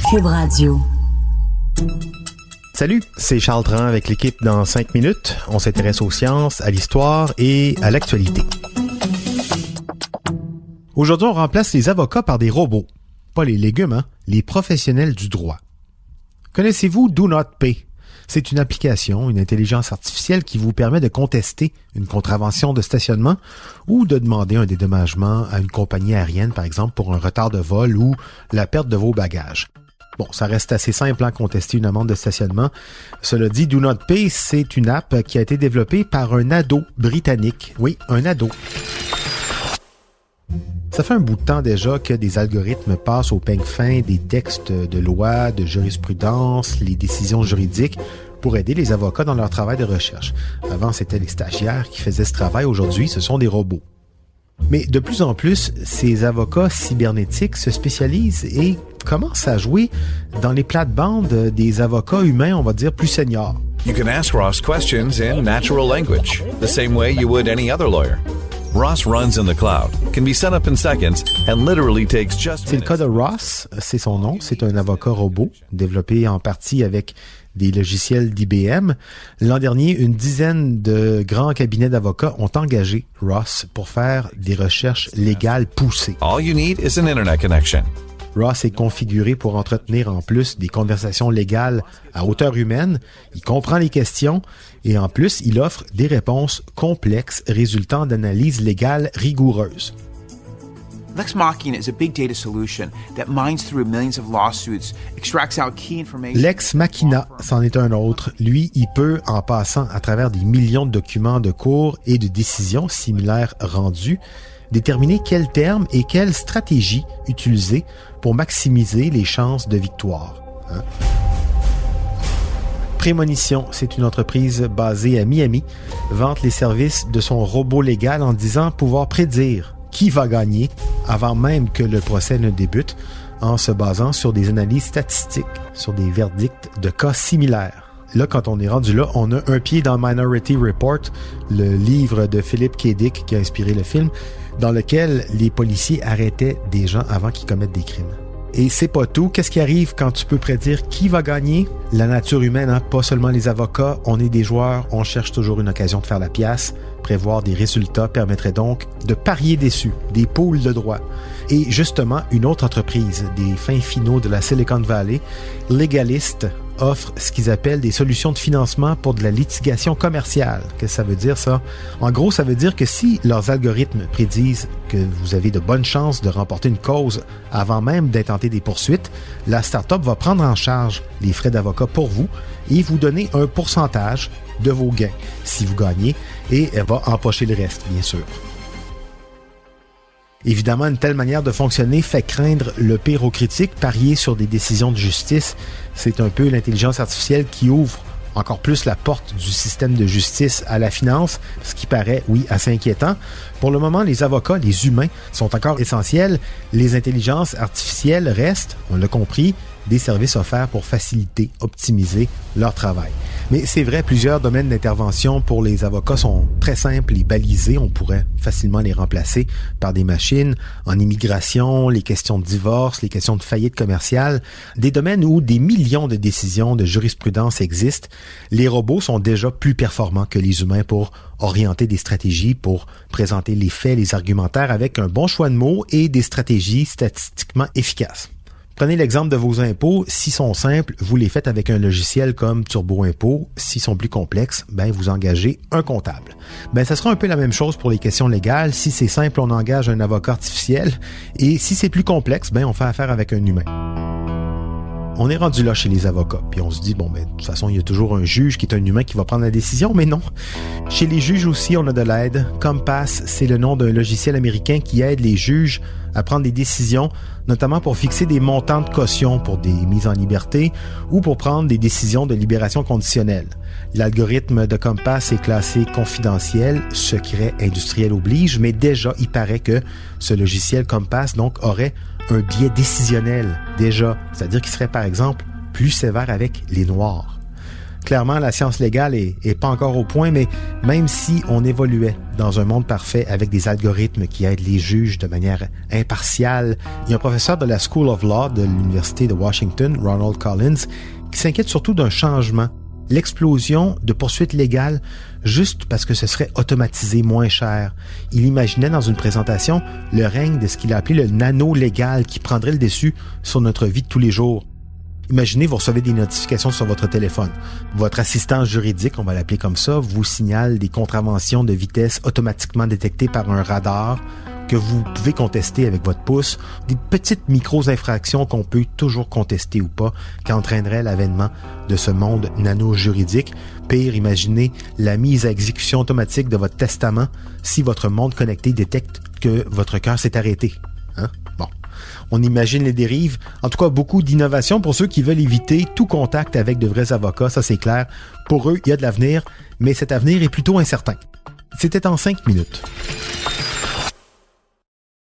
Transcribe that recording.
Cube Radio. Salut, c'est Charles Tran avec l'équipe dans 5 minutes. On s'intéresse aux sciences, à l'histoire et à l'actualité. Aujourd'hui, on remplace les avocats par des robots. Pas les légumes, hein? Les professionnels du droit. Connaissez-vous Do Not Pay? C'est une application, une intelligence artificielle qui vous permet de contester une contravention de stationnement ou de demander un dédommagement à une compagnie aérienne, par exemple, pour un retard de vol ou la perte de vos bagages. Bon, ça reste assez simple à contester une amende de stationnement. Cela dit, Do Not Pay, c'est une app qui a été développée par un ado britannique. Oui, un ado. Ça fait un bout de temps déjà que des algorithmes passent au peigne fin des textes de loi, de jurisprudence, les décisions juridiques pour aider les avocats dans leur travail de recherche. Avant, c'était les stagiaires qui faisaient ce travail. Aujourd'hui, ce sont des robots. Mais de plus en plus, ces avocats cybernétiques se spécialisent et commencent à jouer dans les plates-bandes des avocats humains, on va dire, plus seniors. You can ask Ross questions in natural language, the same way you would any other lawyer. Ross runs in the cloud, can be set up in seconds, and literally takes just minutes. C'est le cas de Ross, c'est son nom, c'est un avocat robot, développé en partie avec des logiciels d'IBM. L'an dernier, une dizaine de grands cabinets d'avocats ont engagé Ross pour faire des recherches légales poussées. All you need is an internet connection. Ross est configuré pour entretenir en plus des conversations légales à hauteur humaine. Il comprend les questions et en plus, il offre des réponses complexes résultant d'analyses légales rigoureuses. Lex Machina is a big data solution that mines through millions of lawsuits, extracts out key information. Lex Machina, c'en est un autre. Lui, il peut, en passant à travers des millions de documents de cours et de décisions similaires rendus, déterminer quels termes et quelles stratégies utiliser pour maximiser les chances de victoire. Hein? Prémonition, c'est une entreprise basée à Miami, vante les services de son robot légal en disant pouvoir prédire qui va gagner avant même que le procès ne débute, en se basant sur des analyses statistiques, sur des verdicts de cas similaires. Là, quand on est rendu là, on a un pied dans Minority Report, le livre de Philip K. Dick qui a inspiré le film, dans lequel les policiers arrêtaient des gens avant qu'ils commettent des crimes. Et c'est pas tout. Qu'est-ce qui arrive quand tu peux prédire qui va gagner? La nature humaine, hein? Pas seulement les avocats, on est des joueurs, on cherche toujours une occasion de faire la pièce. Prévoir des résultats permettrait donc de parier dessus, des pools de droit. Et justement, une autre entreprise des fins finaux de la Silicon Valley, Legalist, offre ce qu'ils appellent des solutions de financement pour de la litigation commerciale. Qu'est-ce que ça veut dire, ça? En gros, ça veut dire que si leurs algorithmes prédisent que vous avez de bonnes chances de remporter une cause avant même d'intenter des poursuites, la start-up va prendre en charge les frais d'avocat pour vous et vous donner un pourcentage de vos gains si vous gagnez, et elle va empocher le reste, bien sûr. Évidemment, une telle manière de fonctionner fait craindre le pire aux critiques. Parier sur des décisions de justice, c'est un peu l'intelligence artificielle qui ouvre encore plus la porte du système de justice à la finance, ce qui paraît, oui, assez inquiétant. Pour le moment, les avocats, les humains, sont encore essentiels. Les intelligences artificielles restent, on l'a compris, des services offerts pour faciliter, optimiser leur travail. Mais c'est vrai, plusieurs domaines d'intervention pour les avocats sont très simples et balisés. On pourrait facilement les remplacer par des machines. En immigration, les questions de divorce, les questions de faillite commerciale, des domaines où des millions de décisions de jurisprudence existent. Les robots sont déjà plus performants que les humains pour orienter des stratégies, pour présenter les faits, les argumentaires avec un bon choix de mots et des stratégies statistiquement efficaces. Prenez l'exemple de vos impôts. S'ils sont simples, vous les faites avec un logiciel comme Turbo Impôt. S'ils sont plus complexes, vous engagez un comptable. Ça sera un peu la même chose pour les questions légales. Si c'est simple, on engage un avocat artificiel. Et si c'est plus complexe, on fait affaire avec un humain. On est rendu là chez les avocats, puis on se dit, de toute façon, il y a toujours un juge qui est un humain qui va prendre la décision, mais non. Chez les juges aussi, on a de l'aide. Compass, c'est le nom d'un logiciel américain qui aide les juges à prendre des décisions, notamment pour fixer des montants de caution pour des mises en liberté ou pour prendre des décisions de libération conditionnelle. L'algorithme de Compass est classé confidentiel, secret industriel oblige, mais déjà, il paraît que ce logiciel Compass, aurait un biais décisionnel, déjà. C'est-à-dire qu'il serait, par exemple, plus sévère avec les Noirs. Clairement, la science légale est pas encore au point, mais même si on évoluait dans un monde parfait avec des algorithmes qui aident les juges de manière impartiale, il y a un professeur de la School of Law de l'Université de Washington, Ronald Collins, qui s'inquiète surtout d'un changement, l'explosion de poursuites légales juste parce que ce serait automatisé moins cher. Il imaginait dans une présentation le règne de ce qu'il a appelé le nano-légal qui prendrait le dessus sur notre vie de tous les jours. Imaginez, vous recevez des notifications sur votre téléphone. Votre assistant juridique, on va l'appeler comme ça, vous signale des contraventions de vitesse automatiquement détectées par un radar que vous pouvez contester avec votre pouce, des petites micro-infractions qu'on peut toujours contester ou pas, qui entraîneraient l'avènement de ce monde nano-juridique. Pire, imaginez la mise à exécution automatique de votre testament si votre montre connectée détecte que votre cœur s'est arrêté. Hein? Bon. On imagine les dérives. En tout cas, beaucoup d'innovation pour ceux qui veulent éviter tout contact avec de vrais avocats, ça c'est clair. Pour eux, il y a de l'avenir, mais cet avenir est plutôt incertain. C'était en 5 minutes.